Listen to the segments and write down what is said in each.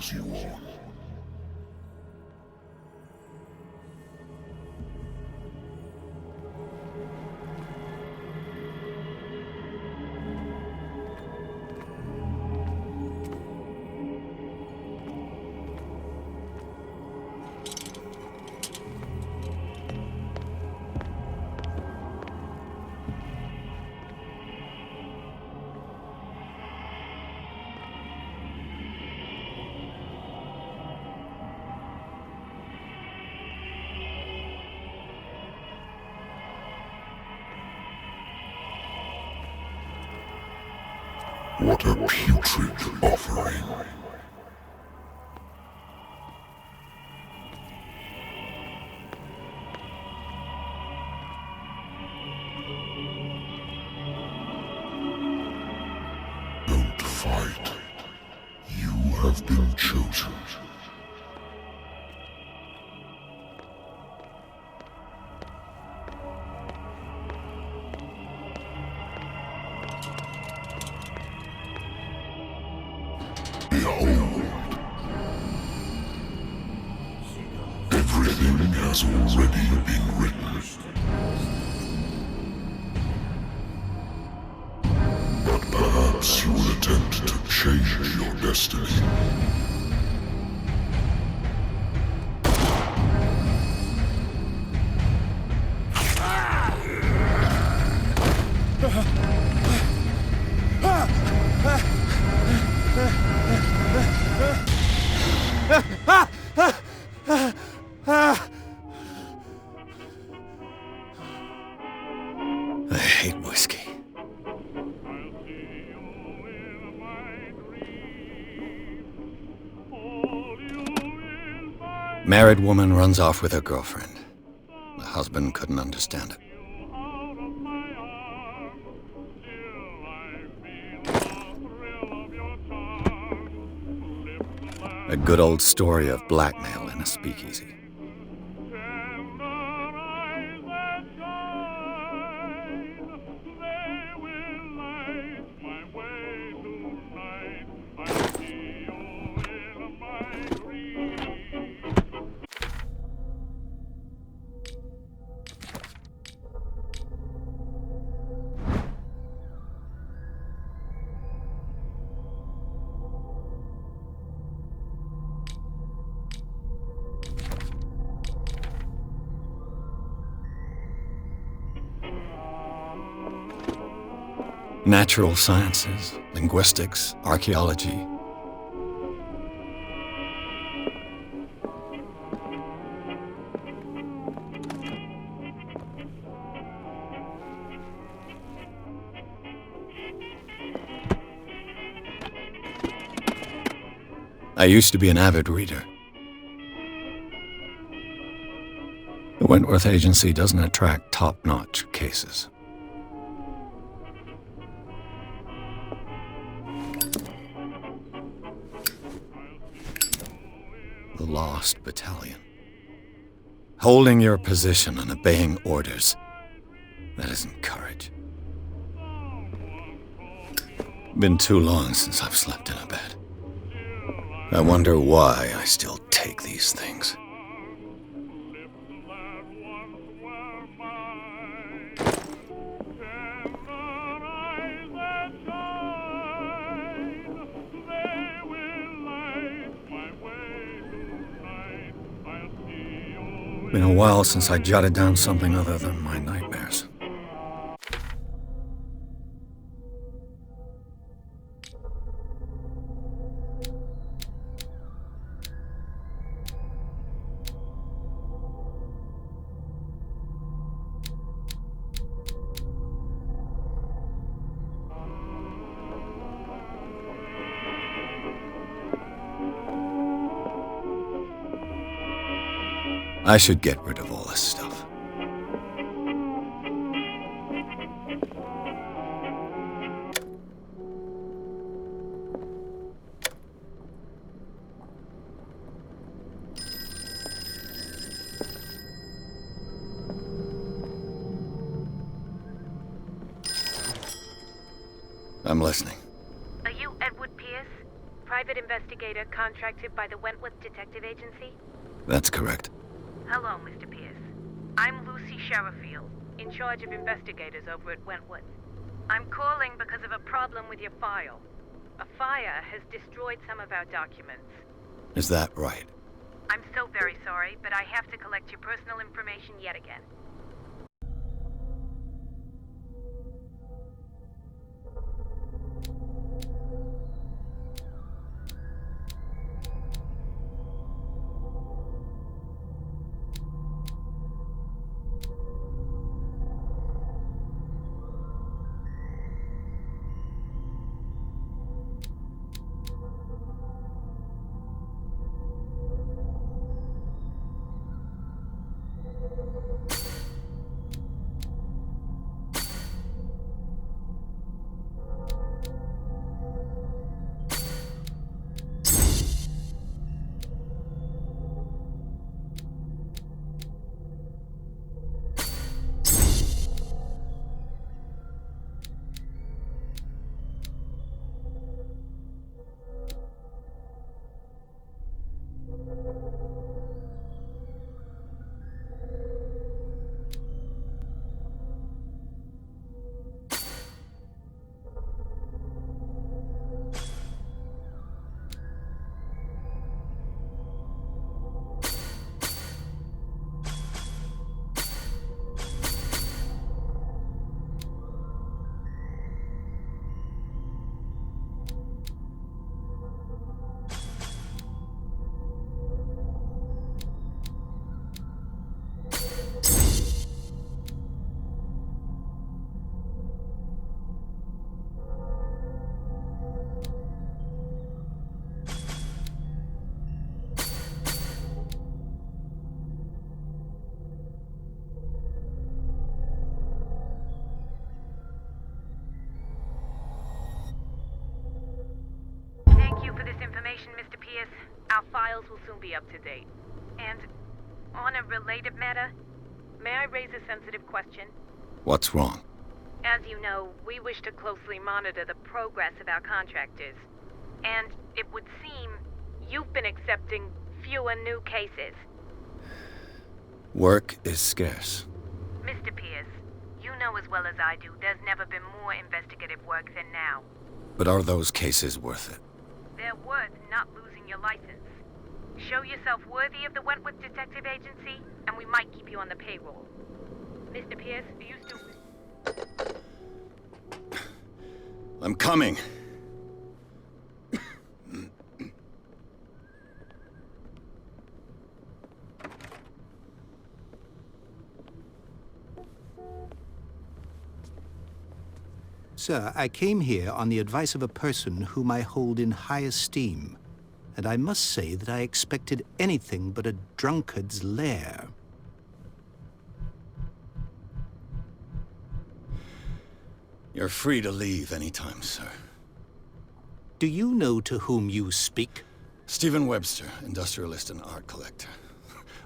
spurs you on. What a putrid offering. Don't fight. You have been chosen. Behold. Everything has already been written. But perhaps you will attempt to change your destiny. I hate whiskey. Married woman runs off with her girlfriend. The husband couldn't understand it. A good old story of blackmail in a speakeasy. Natural sciences, linguistics, archaeology. I used to be an avid reader. The Wentworth Agency doesn't attract top-notch cases. The Lost Battalion. Holding your position and obeying orders. That isn't courage. Been too long since I've slept in a bed. I wonder why I still take these things. Been a while since I jotted down something other than my nightmares. I should get rid of all this stuff. I'm listening. Are you Edward Pierce, private investigator? investigator contracted by the Wentworth Detective Agency? That's correct. Hello, Mr. Pierce. I'm Lucy Sherifield, in charge of investigators over at Wentworth. I'm calling because of a problem with your file. A fire has destroyed some of our documents. Is that right? I'm so very sorry, but I have to collect your personal information yet again. Thank you for this information, Mr. Pierce. Our files will soon be up to date. And on a related matter, may I raise a sensitive question? What's wrong? As you know, we wish to closely monitor the progress of our contractors. And it would seem you've been accepting fewer new cases. Work is scarce. Mr. Pierce, you know as well as I do, there's never been more investigative work than now. But are those cases worth it? They're worth not losing your license. Show yourself worthy of the Wentworth Detective Agency, and we might keep you on the payroll. Mr. Pierce, do you still... I'm coming. Sir, I came here on the advice of a person whom I hold in high esteem, and I must say that I expected anything but a drunkard's lair. You're free to leave anytime, sir. Do you know to whom you speak? Stephen Webster, industrialist and art collector.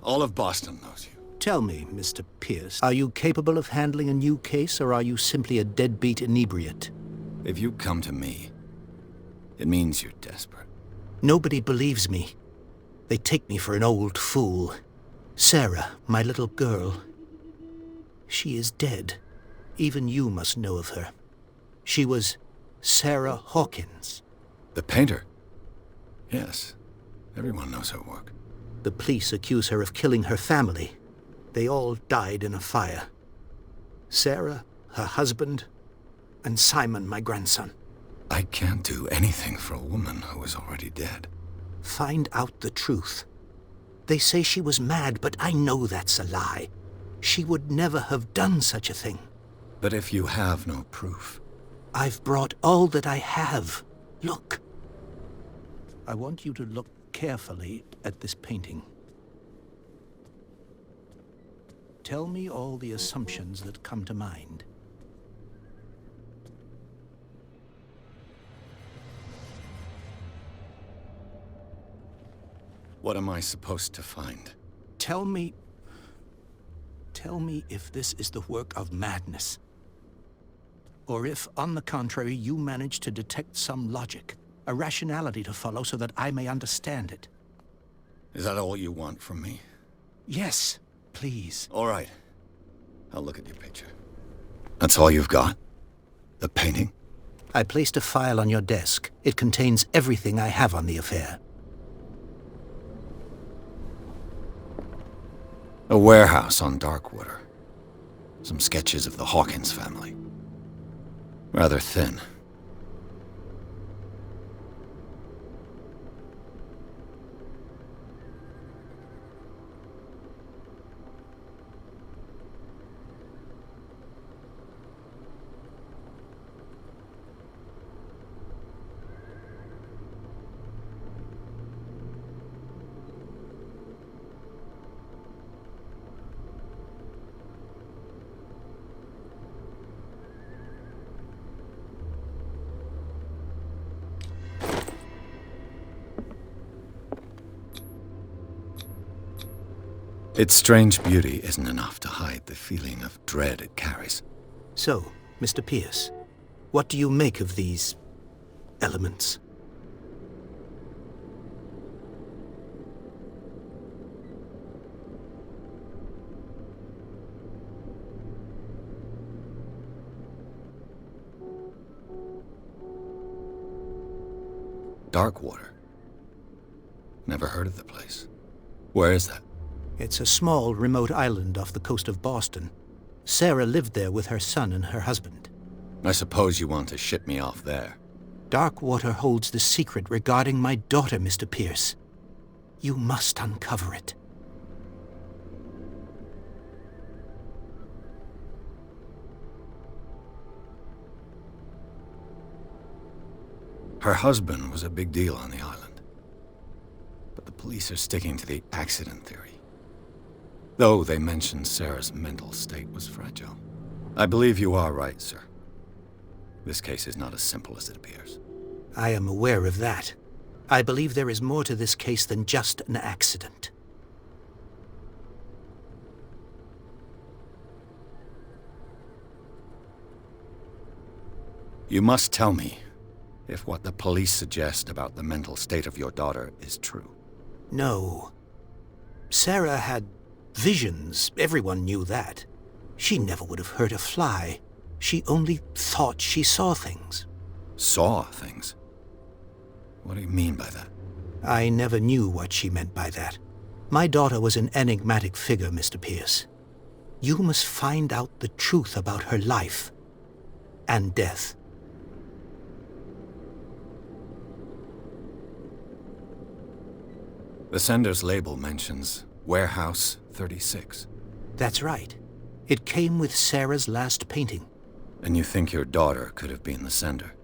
All of Boston knows you. Tell me, Mr. Pierce, are you capable of handling a new case, or are you simply a deadbeat inebriate? If you come to me, it means you're desperate. Nobody believes me. They take me for an old fool. Sarah, my little girl, she is dead. Even you must know of her. She was Sarah Hawkins. The painter? Yes. Everyone knows her work. The police accuse her of killing her family. They all died in a fire. Sarah, her husband, and Simon, my grandson. I can't do anything for a woman who is already dead. Find out the truth. They say she was mad, but I know that's a lie. She would never have done such a thing. But if you have no proof... I've brought all that I have. Look. I want you to look carefully at this painting. Tell me all the assumptions that come to mind. What am I supposed to find? Tell me if this is the work of madness. Or if, on the contrary, you manage to detect some logic. a rationality to follow so that I may understand it. Is that all you want from me? Yes, please. All right. I'll look at your picture. That's all you've got? The painting? I placed a file on your desk. It contains everything I have on the affair. A warehouse on Darkwater. Some sketches of the Hawkins family. Rather thin. Its strange beauty isn't enough to hide the feeling of dread it carries. So, Mr. Pierce, what do you make of these elements? Darkwater. Never heard of the place. Where is that? It's a small, remote island off the coast of Boston. Sarah lived there with her son and her husband. I suppose you want to ship me off there. Darkwater holds the secret regarding my daughter, Mr. Pierce. You must uncover it. Her husband was a big deal on the island. But the police are sticking to the accident theory. Though they mentioned Sarah's mental state was fragile. I believe you are right, sir. This case is not as simple as it appears. I am aware of that. I believe there is more to this case than just an accident. You must tell me if what the police suggest about the mental state of your daughter is true. No. Sarah had visions. Everyone knew that. She never would have hurt a fly. She only thought she saw things. Saw things? What do you mean by that? I never knew what she meant by that. My daughter was an enigmatic figure, Mr. Pierce. You must find out the truth about her life and death. The sender's label mentions Warehouse 36. That's right. It came with Sarah's last painting. And you think your daughter could have been the sender?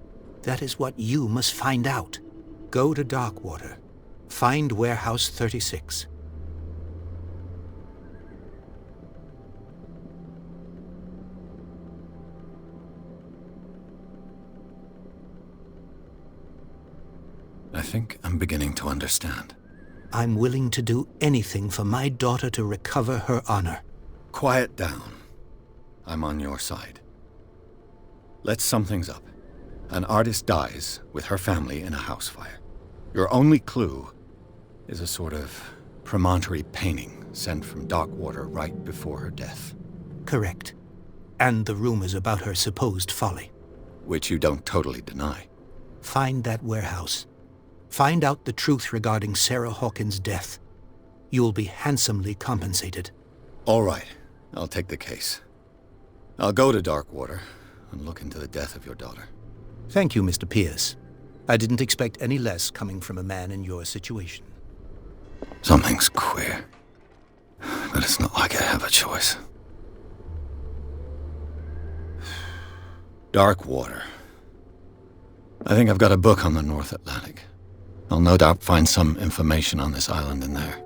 That is what you must find out. Go to Darkwater. Find Warehouse 36. I think I'm beginning to understand. I'm willing to do anything for my daughter to recover her honor. Quiet down. I'm on your side. Let's sum things up. An artist dies with her family in a house fire. Your only clue is a sort of promontory painting sent from Darkwater right before her death. Correct. And the rumors about her supposed folly. Which you don't totally deny. Find that warehouse. Find out the truth regarding Sarah Hawkins' death. You'll be handsomely compensated. All right. I'll take the case. I'll go to Darkwater and look into the death of your daughter. Thank you, Mr. Pierce. I didn't expect any less coming from a man in your situation. Something's queer. But it's not like I have a choice. Darkwater. I think I've got a book on the North Atlantic. I'll no doubt find some information on this island in there.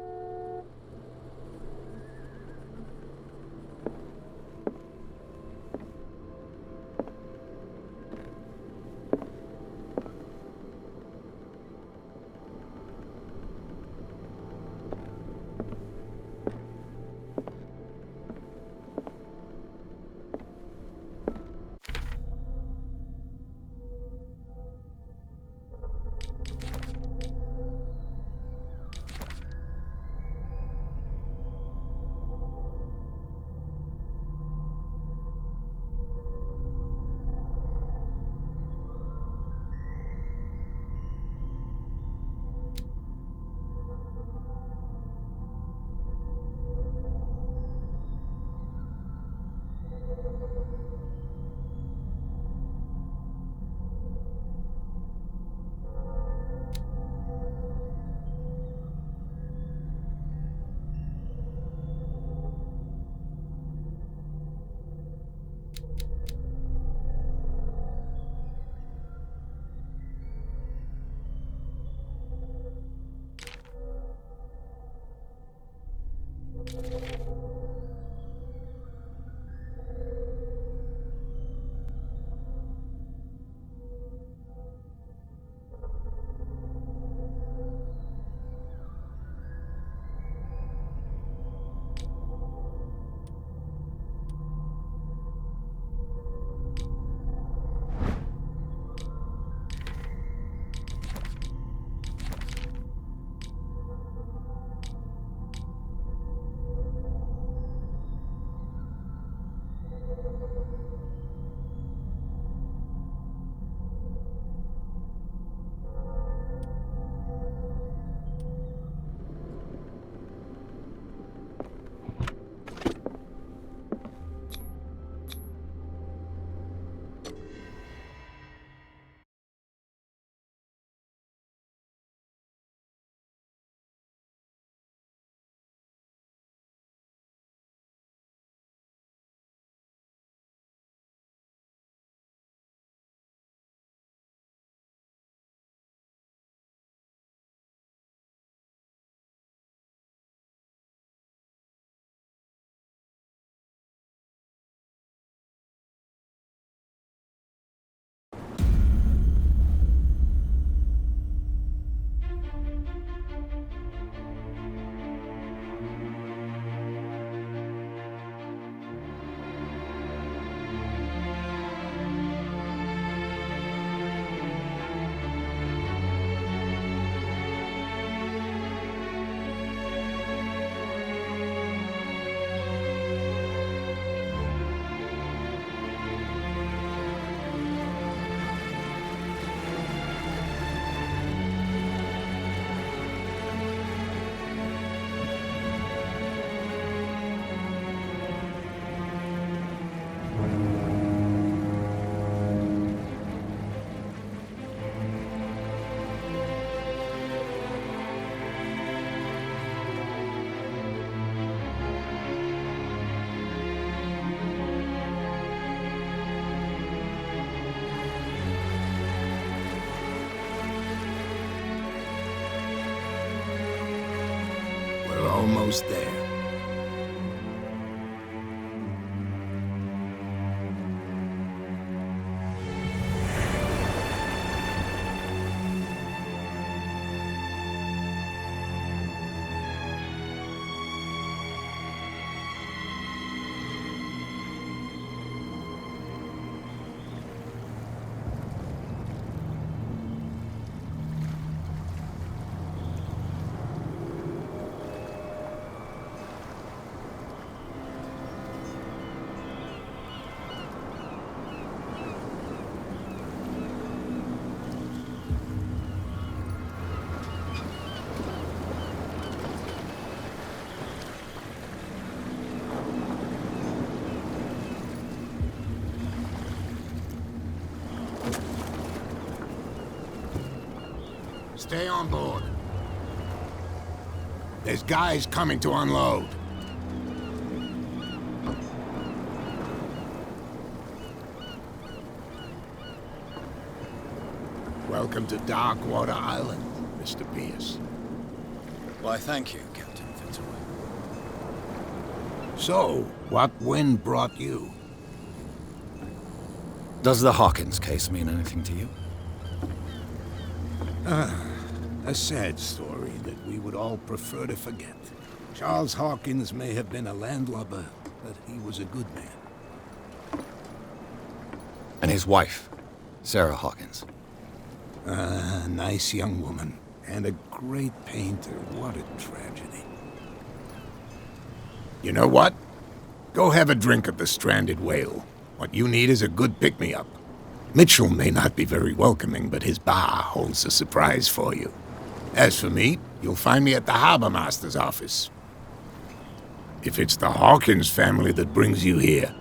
We're almost there. Stay on board. There's guys coming to unload. Welcome to Darkwater Island, Mr. Pierce. Why, thank you, Captain Fitzroy. So, what wind brought you? Does the Hawkins case mean anything to you? A sad story that we would all prefer to forget. Charles Hawkins may have been a landlubber, but he was a good man. And his wife, Sarah Hawkins. A nice young woman, and a great painter. What a tragedy. You know what? Go have a drink at the Stranded Whale. What you need is a good pick-me-up. Mitchell may not be very welcoming, but his bar holds a surprise for you. As for me, you'll find me at the Harbor Master's office. If it's the Hawkins family that brings you here,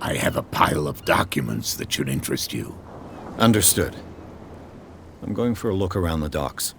I have a pile of documents that should interest you. Understood. I'm going for a look around the docks.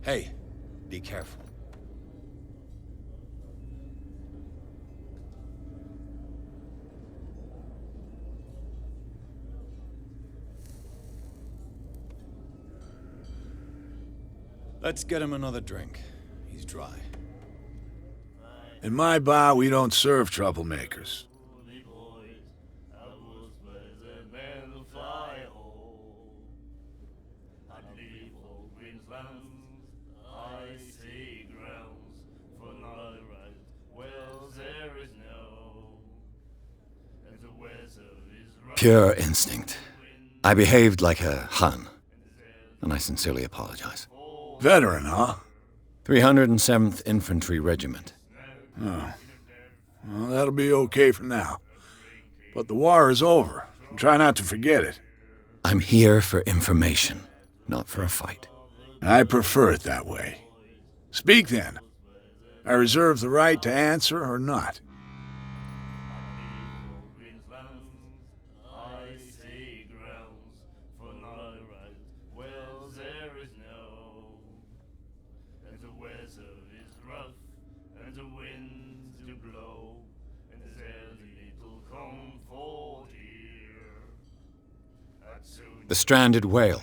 Hey, be careful. Let's get him another drink. He's dry. In my bar, we don't serve troublemakers. Pure instinct. I behaved like a Hun, and I sincerely apologize. Veteran, huh? 307th Infantry Regiment. Oh. Well, that'll be okay for now. But the war is over. Try not to forget it. I'm here for information, not for a fight. I prefer it that way. Speak then. I reserve the right to answer or not. The Stranded Whale.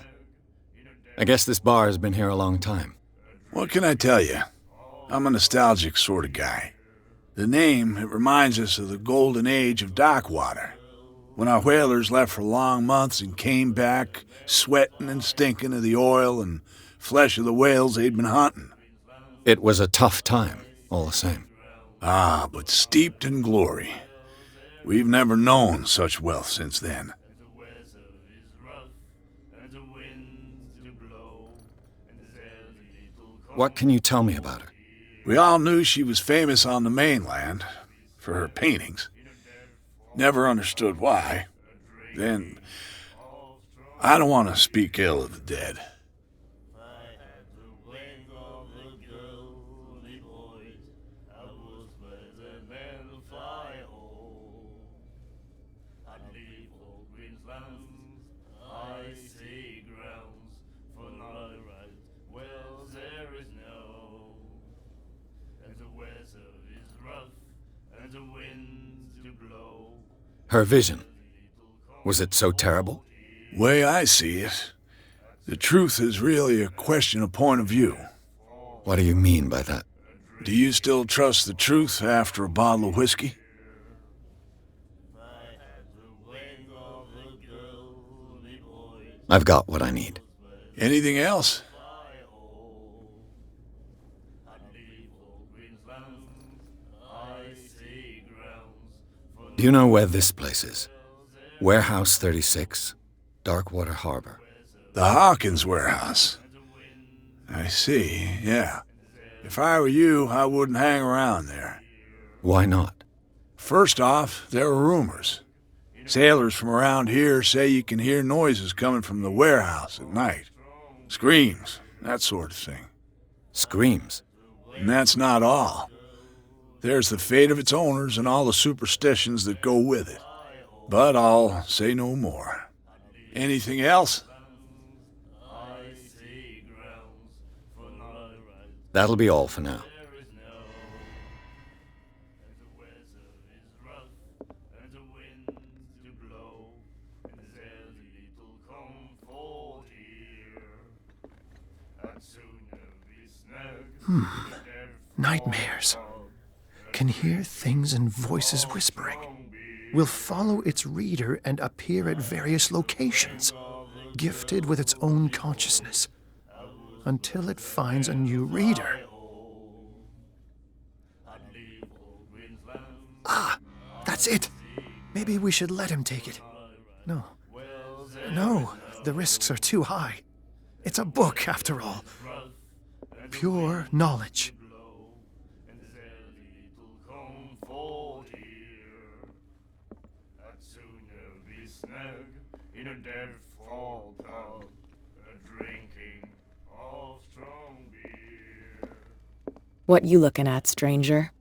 I guess this bar has been here a long time. What can I tell you? I'm a nostalgic sort of guy. The name, it reminds us of the golden age of Darkwater, when our whalers left for long months and came back sweating and stinking of the oil and flesh of the whales they'd been hunting. It was a tough time, all the same. Ah, but steeped in glory. We've never known such wealth since then. What can you tell me about her? We all knew she was famous on the mainland for her paintings. Never understood why. Then, I don't want to speak ill of the dead. Her vision. Was it so terrible? Way I see it, the truth is really a question of point of view. What do you mean by that? Do you still trust the truth after a bottle of whiskey? I've got what I need. Anything else? Do you know where this place is? Warehouse 36, Darkwater Harbor. The Hawkins warehouse. I see, yeah. If I were you, I wouldn't hang around there. Why not? First off, there are rumors. Sailors from around here say you can hear noises coming from the warehouse at night. Screams, that sort of thing. Screams? And that's not all. There's the fate of its owners and all the superstitions that go with it. But I'll say no more. Anything else? That'll be all for now. Nightmares. Can hear things and voices whispering. Will follow its reader and appear at various locations, gifted with its own consciousness, until it finds a new reader. Ah, that's it. Maybe we should let him take it. No, the risks are too high. It's a book, after all. Pure knowledge. What you looking at, stranger?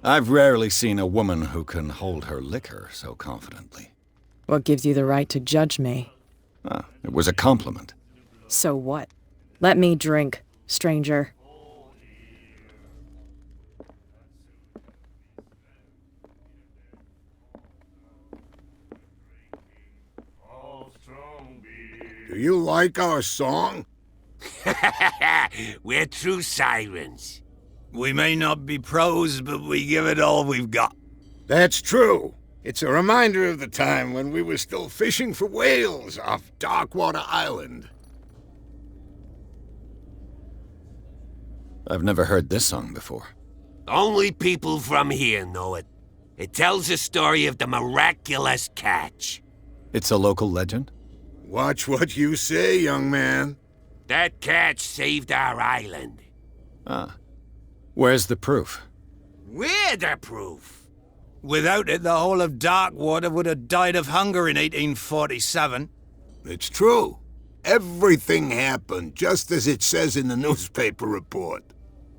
I've rarely seen a woman who can hold her liquor so confidently. What gives you the right to judge me? Ah, it was a compliment. So what? Let me drink, stranger. Do you like our song? We're true sirens. We may not be pros, but we give it all we've got. That's true. It's a reminder of the time when we were still fishing for whales off Darkwater Island. I've never heard this song before. Only people from here know it. It tells the story of the miraculous catch. It's a local legend? Watch what you say, young man. That catch saved our island. Ah. Where's the proof? We're the proof. Without it, the whole of Darkwater would have died of hunger in 1847. It's true. Everything happened just as it says in the newspaper report.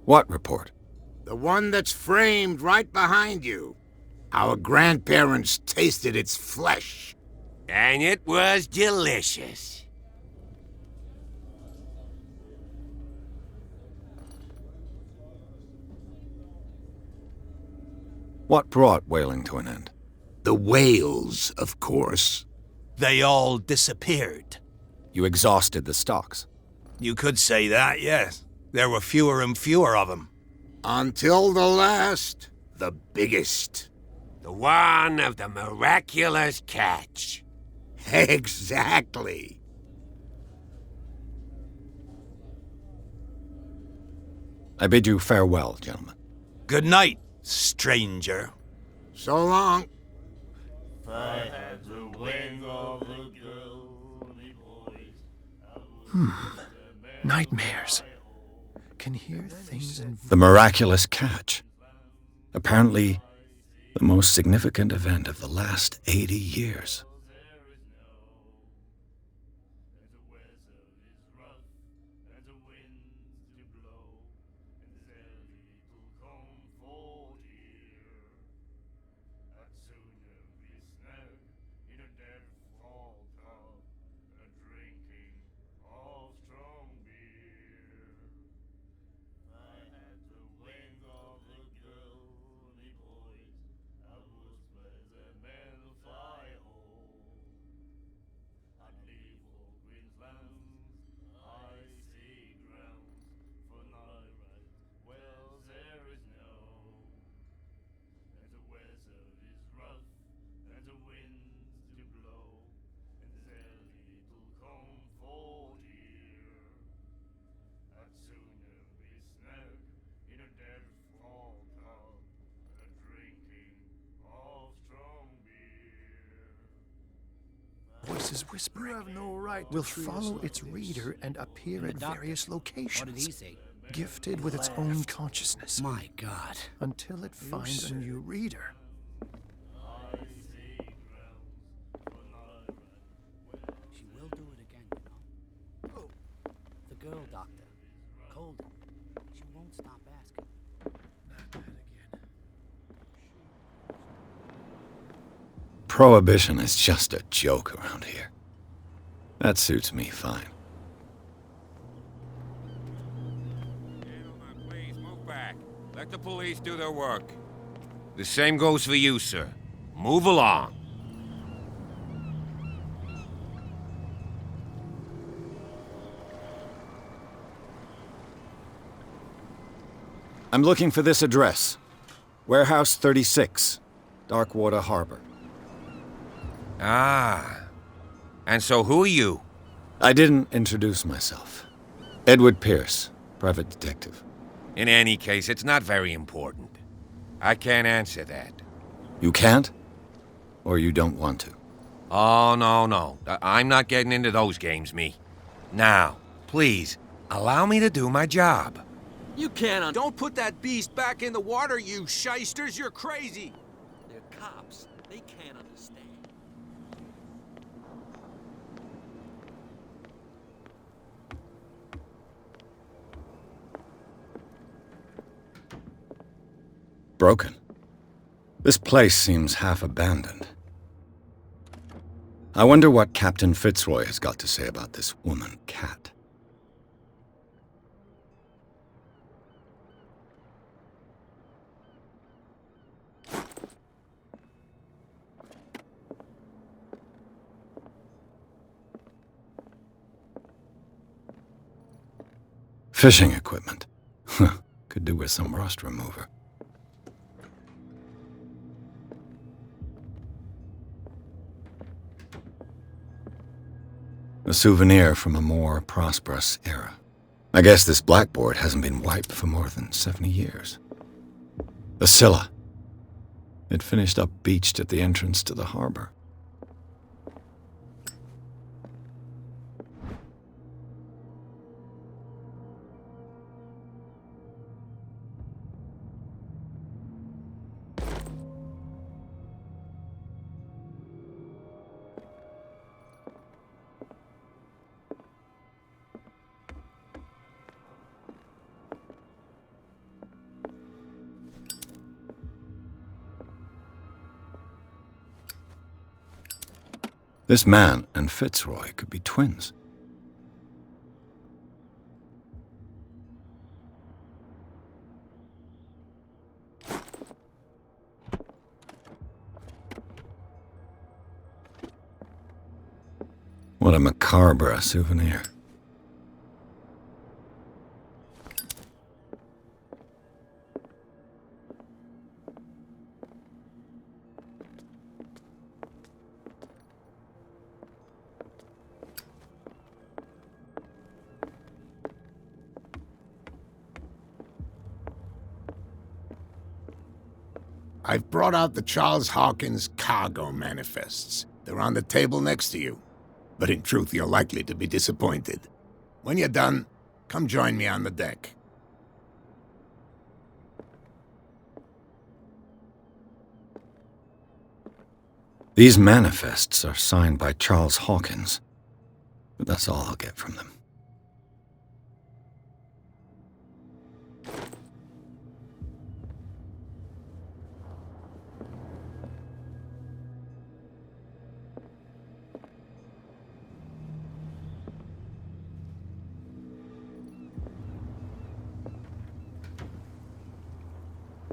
What report? The one that's framed right behind you. Our grandparents tasted its flesh. And it was delicious. What brought whaling to an end? The whales, of course. They all disappeared. You exhausted the stocks. You could say that, yes. There were fewer and fewer of them. Until the last, the biggest. The one of the miraculous catch. Exactly. I bid you farewell, gentlemen. Good night, stranger. So long. Nightmares. Can hear things in The miraculous catch. Apparently, the most significant event of the last 80 years. voices whispering. You have no right to will follow its reader and appear at various locations. What did he say? Gifted with its own consciousness. My God. Until it finds a new reader. She will do it again, you know. The girl doctor. Colden. She won't stop asking. Not that again. Prohibition is just a joke around here. That suits me fine. Gentlemen, please move back. Let the police do their work. The same goes for you, sir. Move along. I'm looking for this address. Warehouse 36, Darkwater Harbor. Ah. And so who are you? I didn't introduce myself. Edward Pierce, private detective. In any case, it's not very important. I can't answer that. You can't? Or you don't want to? Oh, no. I'm not getting into those games, me. Now, please, allow me to do my job. You can't. Don't put that beast back in the water, you shysters. You're crazy. They're cops. They can't understand. Broken. This place seems half abandoned. I wonder what Captain Fitzroy has got to say about this woman cat. Fishing equipment. Could do with some rust remover. A souvenir from a more prosperous era. I guess this blackboard hasn't been wiped for more than 70 years. The Scylla. It finished up beached at the entrance to the harbor. This man and Fitzroy could be twins. What a macabre souvenir. I've brought out the Charles Hawkins cargo manifests. They're on the table next to you. But in truth, you're likely to be disappointed. When you're done, come join me on the deck. These manifests are signed by Charles Hawkins, but that's all I'll get from them.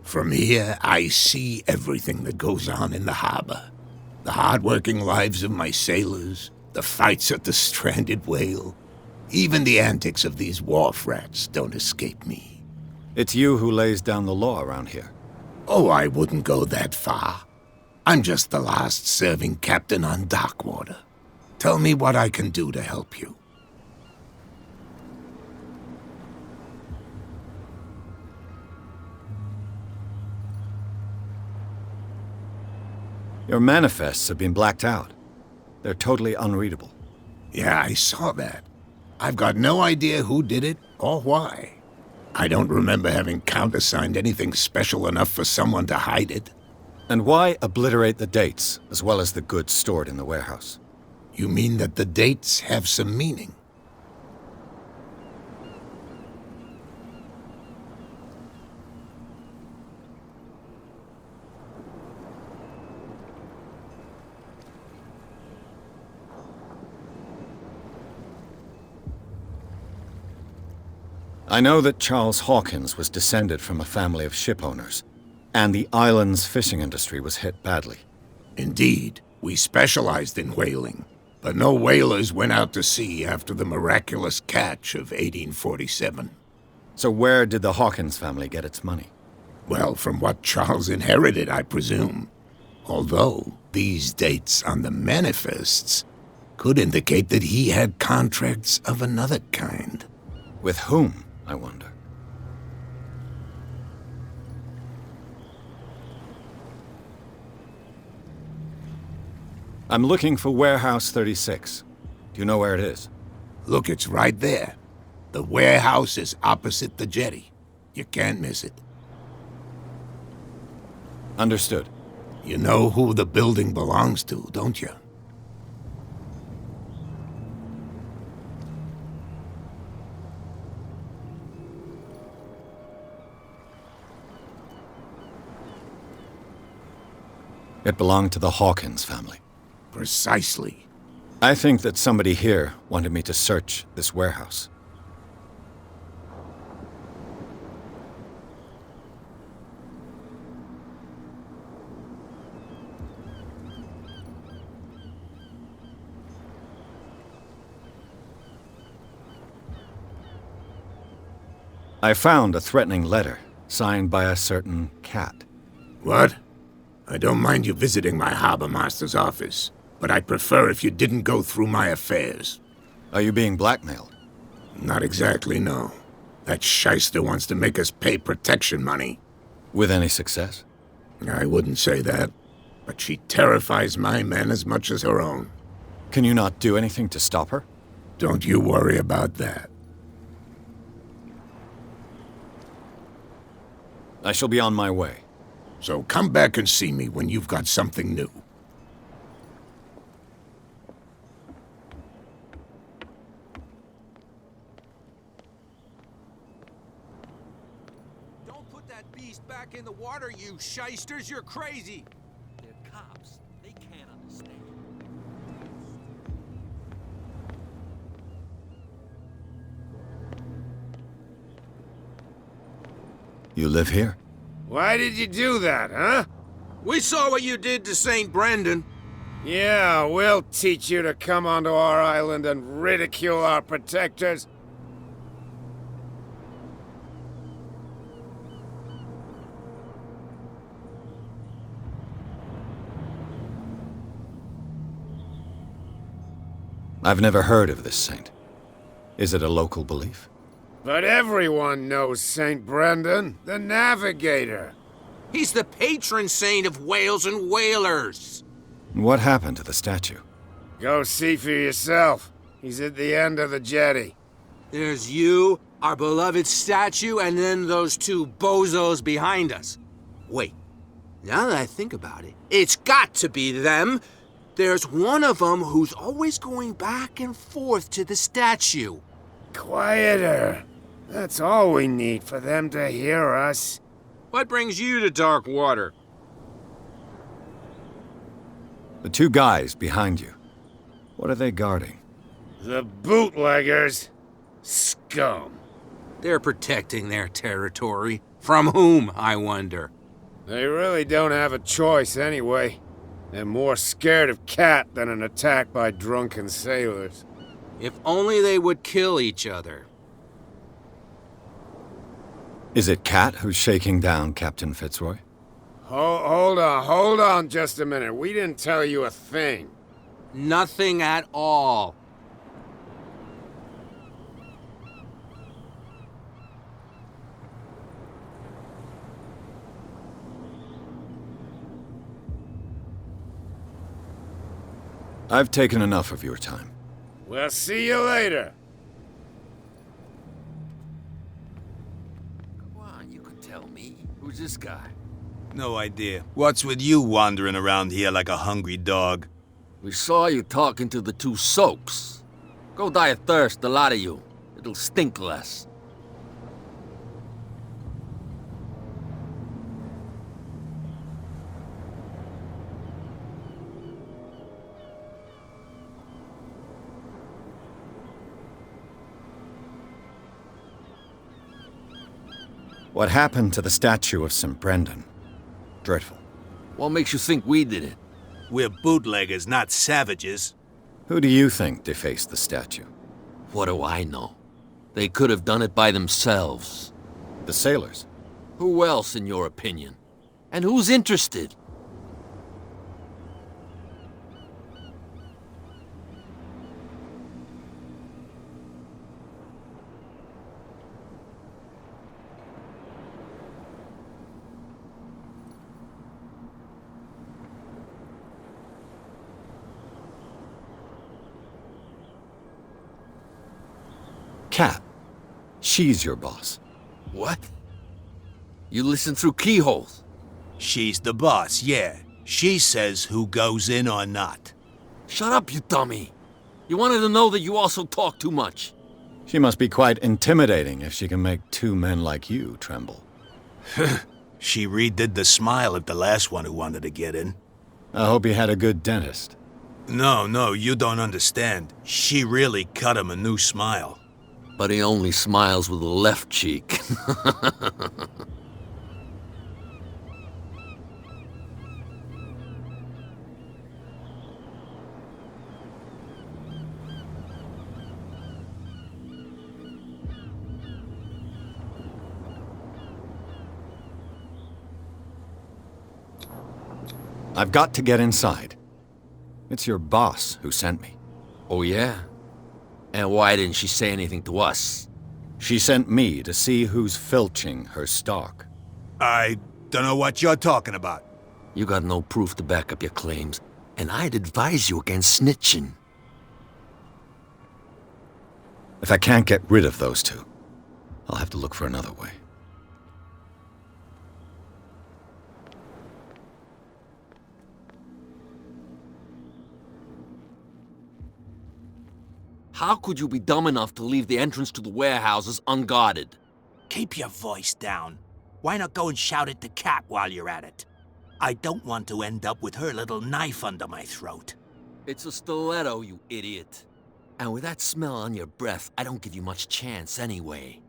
From here, I see everything that goes on in the harbor. The hard-working lives of my sailors, the fights at the stranded whale. Even the antics of these wharf rats don't escape me. It's you who lays down the law around here. Oh, I wouldn't go that far. I'm just the last serving captain on Darkwater. Tell me what I can do to help you. Your manifests have been blacked out. They're totally unreadable. Yeah, I saw that. I've got no idea who did it or why. I don't remember having countersigned anything special enough for someone to hide it. And why obliterate the dates, as well as the goods stored in the warehouse? You mean that the dates have some meaning? I know that Charles Hawkins was descended from a family of ship owners, and the island's fishing industry was hit badly. Indeed, we specialized in whaling, but no whalers went out to sea after the miraculous catch of 1847. So where did the Hawkins family get its money? Well, from what Charles inherited, I presume. Although, these dates on the manifests could indicate that he had contracts of another kind. With whom, I wonder? I'm looking for Warehouse 36. Do you know where it is? Look, it's right there. The warehouse is opposite the jetty. You can't miss it. Understood. You know who the building belongs to, don't you? It belonged to the Hawkins family. Precisely. I think that somebody here wanted me to search this warehouse. I found a threatening letter signed by a certain cat. What? I don't mind you visiting my harbor master's office, but I'd prefer if you didn't go through my affairs. Are you being blackmailed? Not exactly, no. That shyster wants to make us pay protection money. With any success? I wouldn't say that, but she terrifies my men as much as her own. Can you not do anything to stop her? Don't you worry about that. I shall be on my way. So come back and see me when you've got something new. Don't put that beast back in the water, you shysters! You're crazy! They're cops. They can't understand. You live here? Why did you do that, huh? We saw what you did to St. Brendan. Yeah, we'll teach you to come onto our island and ridicule our protectors. I've never heard of this saint. Is it a local belief? But everyone knows St. Brendan, the Navigator. He's the patron saint of whales and whalers. What happened to the statue? Go see for yourself. He's at the end of the jetty. There's you, our beloved statue, and then those two bozos behind us. Wait, now that I think about it, it's got to be them. There's one of them who's always going back and forth to the statue. Quieter. That's all we need for them to hear us. What brings you to Darkwater? The two guys behind you. What are they guarding? The bootleggers. Scum. They're protecting their territory. From whom, I wonder? They really don't have a choice anyway. They're more scared of Cat than an attack by drunken sailors. If only they would kill each other. Is it Cat who's shaking down Captain Fitzroy? Hold on just a minute. We didn't tell you a thing. Nothing at all. I've taken enough of your time. We'll see you later. Come on, you can tell me. Who's this guy? No idea. What's with you wandering around here like a hungry dog? We saw you talking to the two soaks. Go die of thirst, the lot of you. It'll stink less. What happened to the statue of St. Brendan? Dreadful. What makes you think we did it? We're bootleggers, not savages. Who do you think defaced the statue? What do I know? They could have done it by themselves. The sailors? Who else, in your opinion? And who's interested? Cat. She's your boss. What? You listen through keyholes? She's the boss, yeah. She says who goes in or not. Shut up, you dummy. You wanted to know that you also talk too much. She must be quite intimidating if she can make two men like you tremble. She redid the smile at the last one who wanted to get in. I hope he had a good dentist. No, you don't understand. She really cut him a new smile. But he only smiles with the left cheek. I've got to get inside. It's your boss who sent me. Oh, yeah? And why didn't she say anything to us? She sent me to see who's filching her stock. I don't know what you're talking about. You got no proof to back up your claims, and I'd advise you against snitching. If I can't get rid of those two, I'll have to look for another way. How could you be dumb enough to leave the entrance to the warehouses unguarded? Keep your voice down. Why not go and shout at the cat while you're at it? I don't want to end up with her little knife under my throat. It's a stiletto, you idiot. And with that smell on your breath, I don't give you much chance anyway.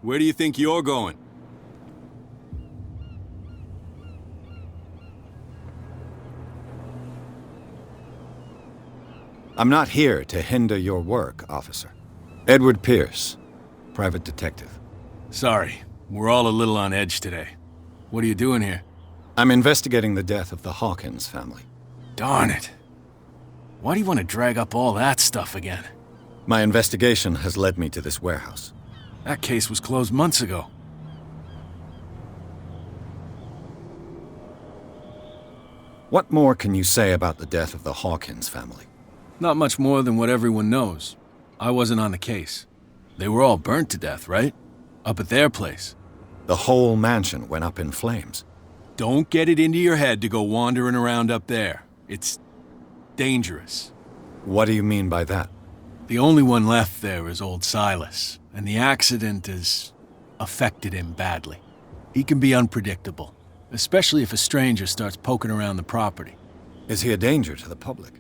Where do you think you're going? I'm not here to hinder your work, officer. Edward Pierce, private detective. Sorry, we're all a little on edge today. What are you doing here? I'm investigating the death of the Hawkins family. Darn it. Why do you want to drag up all that stuff again? My investigation has led me to this warehouse. That case was closed months ago. What more can you say about the death of the Hawkins family? Not much more than what everyone knows. I wasn't on the case. They were all burnt to death, right? Up at their place. The whole mansion went up in flames. Don't get it into your head to go wandering around up there. It's dangerous. What do you mean by that? The only one left there is old Silas, and the accident has affected him badly. He can be unpredictable, especially if a stranger starts poking around the property. Is he a danger to the public?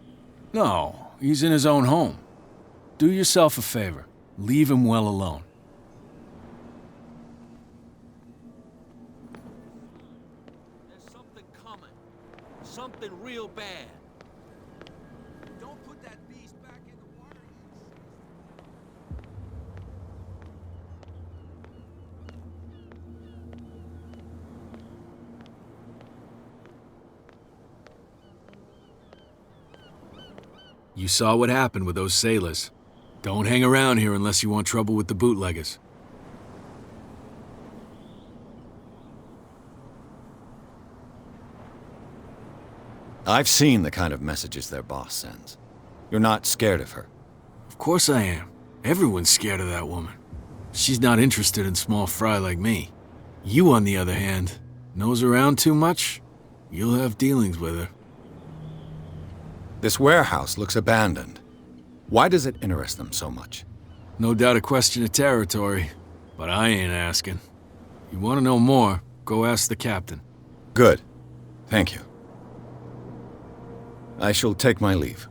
No, he's in his own home. Do yourself a favor. Leave him well alone. There's something coming. Something real bad. Don't put that beast back in the water. You saw what happened with those sailors. Don't hang around here unless you want trouble with the bootleggers. I've seen the kind of messages their boss sends. You're not scared of her. Of course I am. Everyone's scared of that woman. She's not interested in small fry like me. You, on the other hand, nose around too much, you'll have dealings with her. This warehouse looks abandoned. Why does it interest them so much? No doubt a question of territory, but I ain't asking. You want to know more, go ask the captain. Good. Thank you. I shall take my leave.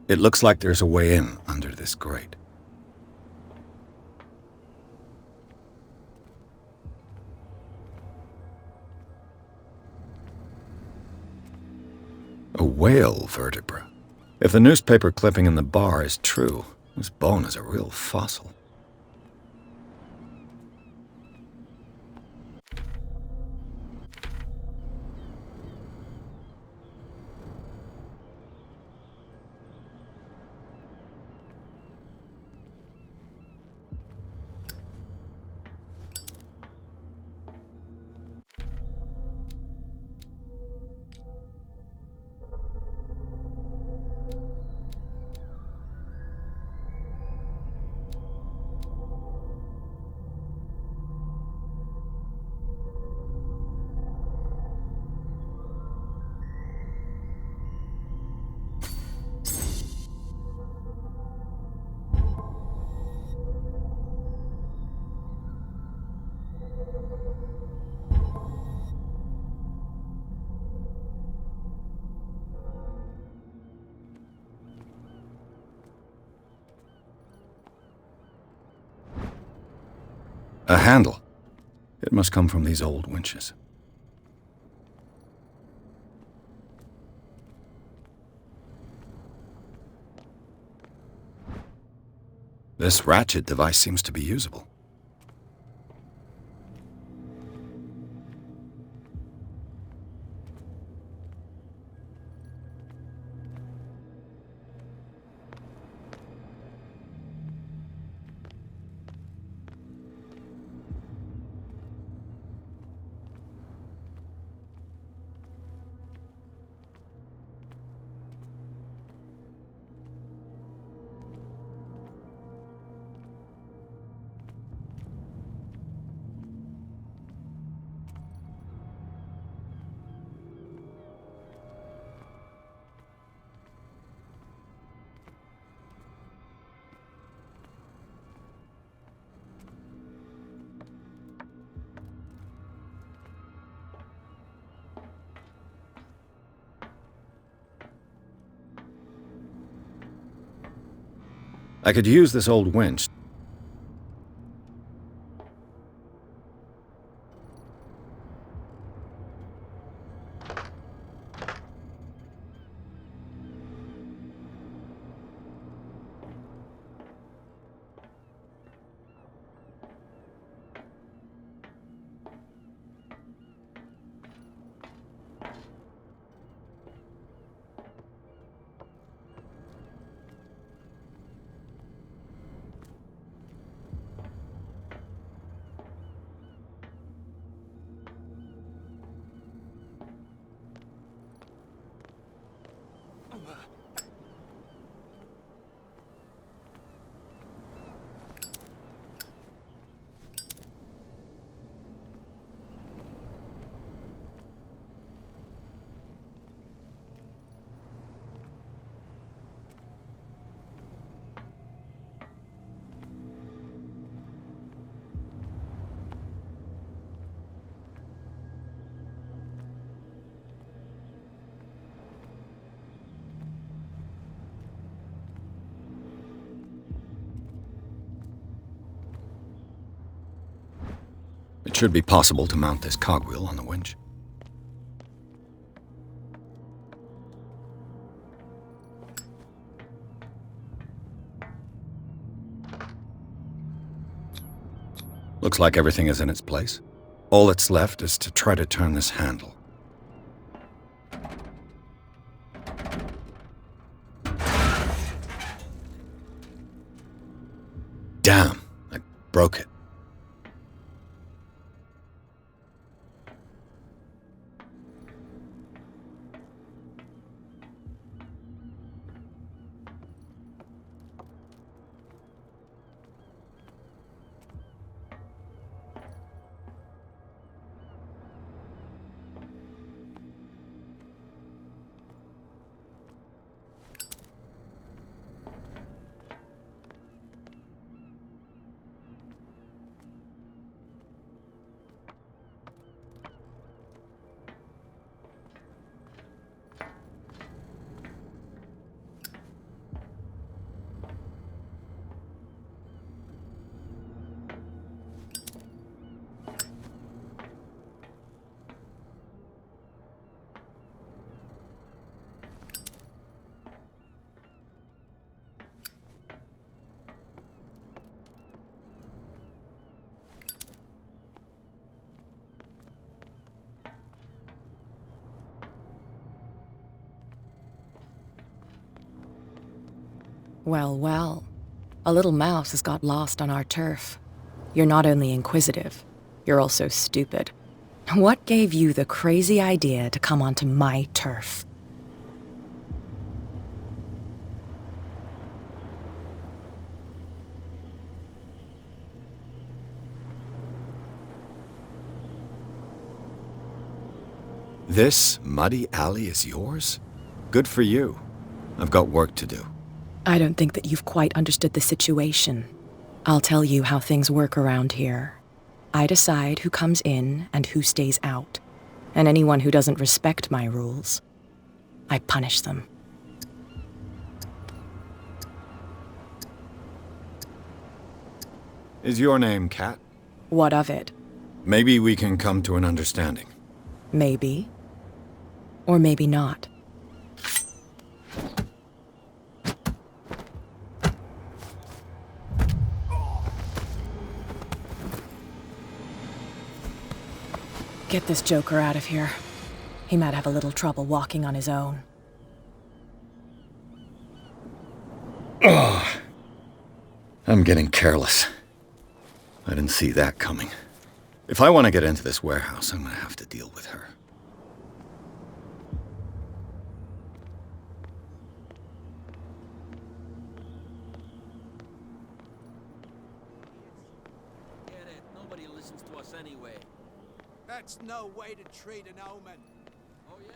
It looks like there's a way in under this grate. A whale vertebra. If the newspaper clipping in the bar is true, this bone is a real fossil. A handle. It must come from these old winches. This ratchet device seems to be usable. I could use this old winch. It should be possible to mount this cogwheel on the winch. Looks like everything is in its place. All that's left is to try to turn this handle. Damn, I broke it. Well, well. A little mouse has got lost on our turf. You're not only inquisitive, you're also stupid. What gave you the crazy idea to come onto my turf? This muddy alley is yours? Good for you. I've got work to do. I don't think that you've quite understood the situation. I'll tell you how things work around here. I decide who comes in and who stays out. And anyone who doesn't respect my rules, I punish them. Is your name Cat? What of it? Maybe we can come to an understanding. Maybe. Or maybe not. Get this joker out of here. He might have a little trouble walking on his own. Ugh. I'm getting careless. I didn't see that coming. If I want to get into this warehouse, I'm gonna have to deal with her. Get it. Nobody listens to us anyway. That's no way to treat an omen. Oh, yeah?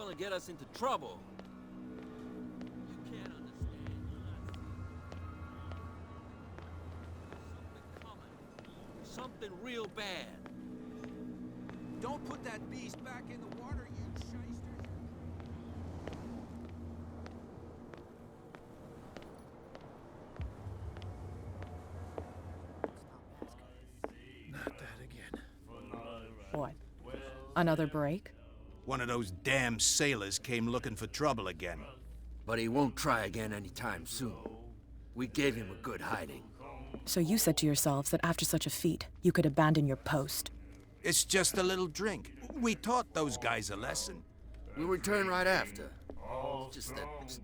gonna get us into trouble. You can't understand. Something coming. Something real bad. Don't put that beast back in the water, you shysters. Not that again. What? Another break? One of those damn sailors came looking for trouble again. But he won't try again anytime soon. We gave him a good hiding. So you said to yourselves that after such a feat, you could abandon your post. It's just a little drink. We taught those guys a lesson. We'll return right after. Just that it's